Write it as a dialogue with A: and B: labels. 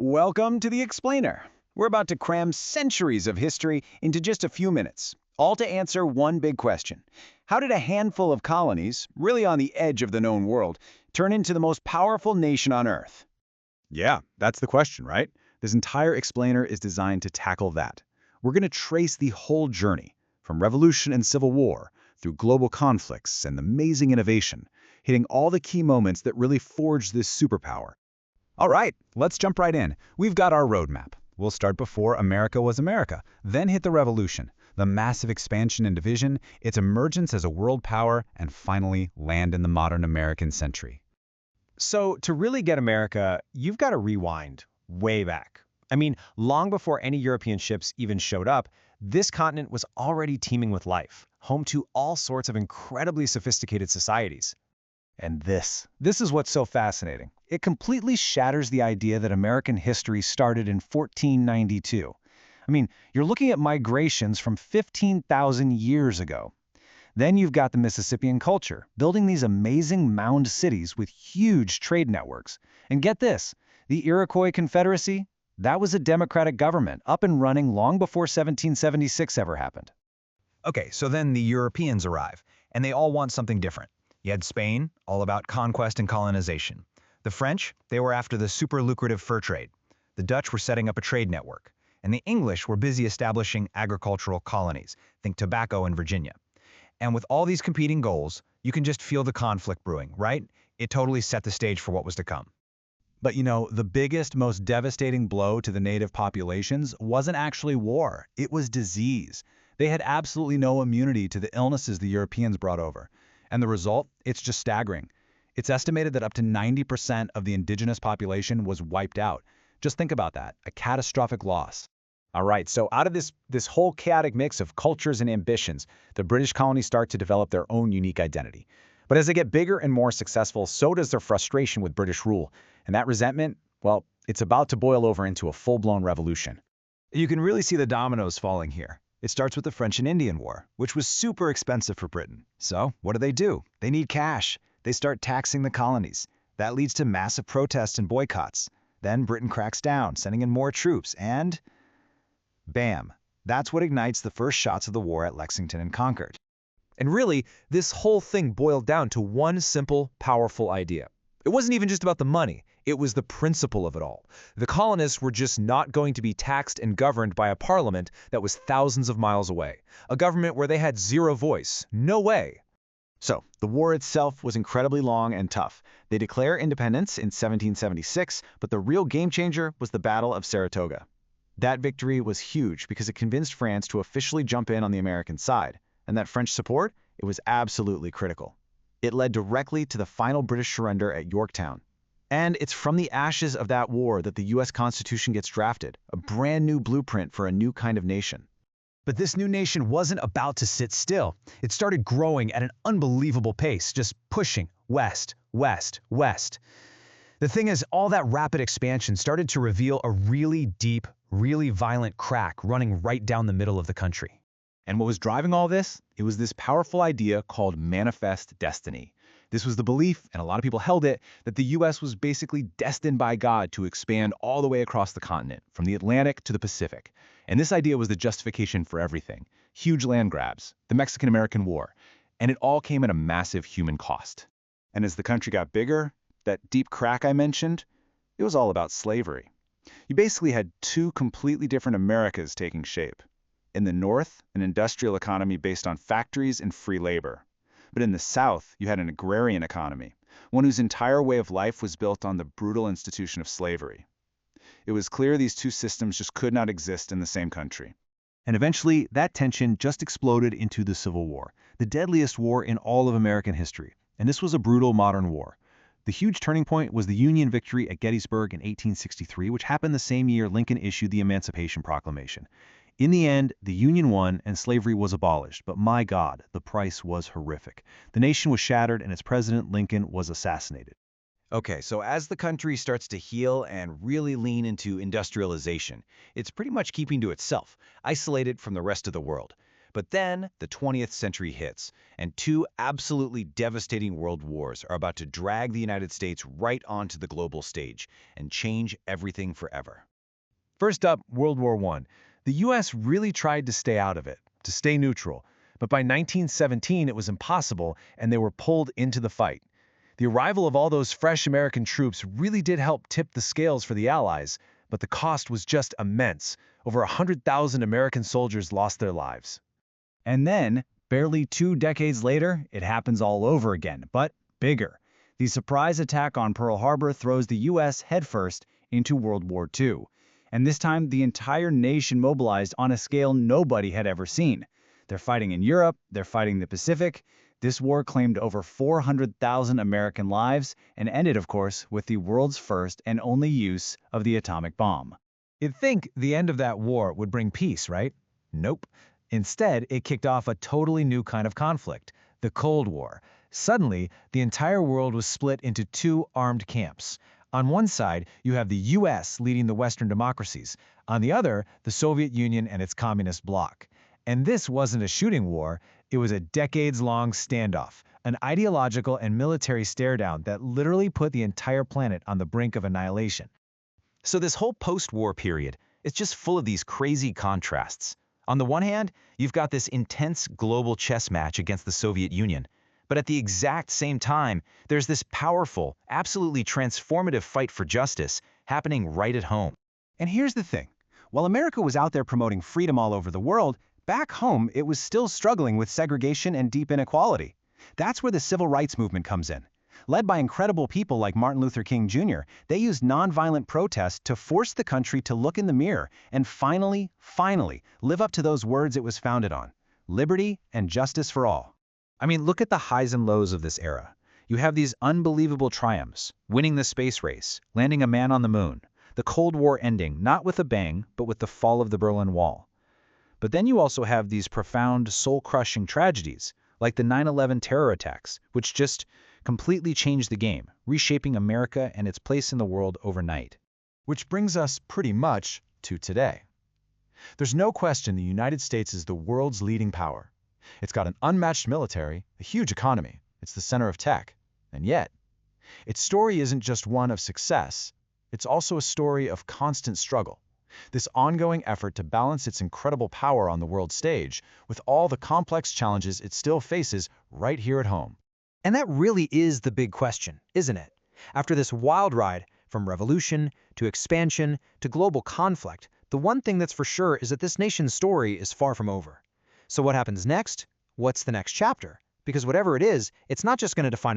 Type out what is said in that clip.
A: Welcome to The Explainer. We're about to cram centuries of history into just a few minutes, all to answer one big question. How did a handful of colonies, really on the edge of the known world, turn into the most powerful nation on Earth?
B: Yeah, that's the question, right? This entire explainer is designed to tackle that. We're going to trace the whole journey, from revolution and civil war, through global conflicts and amazing innovation, hitting all the key moments that really forged this superpower. All right, let's jump right in. We've got our roadmap. We'll start before America was America, then hit the revolution, the massive expansion and division, its emergence as a world power, and finally land in the modern American century.
C: So to really get America, you've got to rewind way back. I mean, long before any European ships even showed up, this continent was already teeming with life, home to all sorts of incredibly sophisticated societies.
A: And this is what's so fascinating. It completely shatters the idea that American history started in 1492. I mean, you're looking at migrations from 15,000 years ago. Then you've got the Mississippian culture, building these amazing mound cities with huge trade networks. And get this, the Iroquois Confederacy, that was a democratic government up and running long before 1776 ever happened.
D: Okay, so then the Europeans arrive, and they all want something different. You had Spain, all about conquest and colonization. The French, they were after the super lucrative fur trade. The Dutch were setting up a trade network. And the English were busy establishing agricultural colonies, think tobacco in Virginia. And with all these competing goals, you can just feel the conflict brewing, right? It totally set the stage for what was to come.
B: But the biggest, most devastating blow to the native populations wasn't actually war, it was disease. They had absolutely no immunity to the illnesses the Europeans brought over. And the result? It's just staggering. It's estimated that up to 90% of the indigenous population was wiped out. Just think about that, a catastrophic loss.
A: All right, so out of this whole chaotic mix of cultures and ambitions, the British colonies start to develop their own unique identity. But as they get bigger and more successful, so does their frustration with British rule. And that resentment, well, it's about to boil over into a full-blown revolution.
D: You can really see the dominoes falling here. It starts with the French and Indian War, which was super expensive for Britain. So what do? They need cash. They start taxing the colonies. That leads to massive protests and boycotts. Then Britain cracks down, sending in more troops, and bam, that's what ignites the first shots of the war at Lexington and Concord.
C: And really, this whole thing boiled down to one simple, powerful idea. It wasn't even just about the money. It was the principle of it all. The colonists were just not going to be taxed and governed by a parliament that was thousands of miles away. A government where they had zero voice. No way.
A: So, the war itself was incredibly long and tough. They declare independence in 1776, but the real game changer was the Battle of Saratoga. That victory was huge because it convinced France to officially jump in on the American side, and that French support, it was absolutely critical. It led directly to the final British surrender at Yorktown. And it's from the ashes of that war that the U.S. Constitution gets drafted, a brand new blueprint for a new kind of nation.
C: But this new nation wasn't about to sit still. It started growing at an unbelievable pace, just pushing west, west, west. The thing is, all that rapid expansion started to reveal a really deep, really violent crack running right down the middle of the country.
B: And what was driving all this? It was this powerful idea called manifest destiny. This was the belief, and a lot of people held it, that the U.S. was basically destined by God to expand all the way across the continent, from the Atlantic to the Pacific. And this idea was the justification for everything. Huge land grabs, the Mexican-American War, and it all came at a massive human cost. And as the country got bigger, that deep crack I mentioned, it was all about slavery. You basically had two completely different Americas taking shape. In the North, an industrial economy based on factories and free labor. But in the South, you had an agrarian economy, one whose entire way of life was built on the brutal institution of slavery. It was clear these two systems just could not exist in the same country.
A: And eventually, that tension just exploded into the Civil War, the deadliest war in all of American history. And this was a brutal modern war. The huge turning point was the Union victory at Gettysburg in 1863, which happened the same year Lincoln issued the Emancipation Proclamation. In the end, the Union won and slavery was abolished, but my God, the price was horrific. The nation was shattered and its president, Lincoln, was assassinated.
D: Okay, so as the country starts to heal and really lean into industrialization, it's pretty much keeping to itself, isolated from the rest of the world.
B: But then the 20th century hits, and two absolutely devastating world wars are about to drag the United States right onto the global stage and change everything forever.
C: First up, World War I. The U.S. really tried to stay out of it, to stay neutral. But by 1917, it was impossible, and they were pulled into the fight. The arrival of all those fresh American troops really did help tip the scales for the Allies, but the cost was just immense. Over 100,000 American soldiers lost their lives.
A: And then, barely 2 decades later, it happens all over again, but bigger. The surprise attack on Pearl Harbor throws the U.S. headfirst into World War II. And this time, the entire nation mobilized on a scale nobody had ever seen. They're fighting in Europe, they're fighting in the Pacific. This war claimed over 400,000 American lives and ended, of course, with the world's first and only use of the atomic bomb.
C: You'd think the end of that war would bring peace, right? Nope. Instead, it kicked off a totally new kind of conflict, the Cold War. Suddenly, the entire world was split into two armed camps. On one side, you have the U.S. leading the Western democracies. On the other, the Soviet Union and its communist bloc. And this wasn't a shooting war, it was a decades-long standoff, an ideological and military stare-down that literally put the entire planet on the brink of annihilation.
B: So this whole post-war period is just full of these crazy contrasts. On the one hand, you've got this intense global chess match against the Soviet Union. But at the exact same time, there's this powerful, absolutely transformative fight for justice happening right at home.
A: And here's the thing. While America was out there promoting freedom all over the world, back home it was still struggling with segregation and deep inequality. That's where the civil rights movement comes in. Led by incredible people like Martin Luther King Jr., they used nonviolent protest to force the country to look in the mirror and finally live up to those words it was founded on: liberty and justice for all.
C: I mean, look at the highs and lows of this era. You have these unbelievable triumphs, winning the space race, landing a man on the moon, the Cold War ending not with a bang, but with the fall of the Berlin Wall. But then you also have these profound, soul-crushing tragedies, like the 9/11 terror attacks, which just completely changed the game, reshaping America and its place in the world overnight.
B: Which brings us pretty much to today. There's no question the United States is the world's leading power. It's got an unmatched military, a huge economy. It's the center of tech. And yet, its story isn't just one of success. It's also a story of constant struggle. This ongoing effort to balance its incredible power on the world stage with all the complex challenges it still faces right here at home.
E: And that really is the big question, isn't it? After this wild ride, from revolution to expansion to global conflict, the one thing that's for sure is that this nation's story is far from over. So what happens next? What's the next chapter? Because whatever it is, it's not just going to define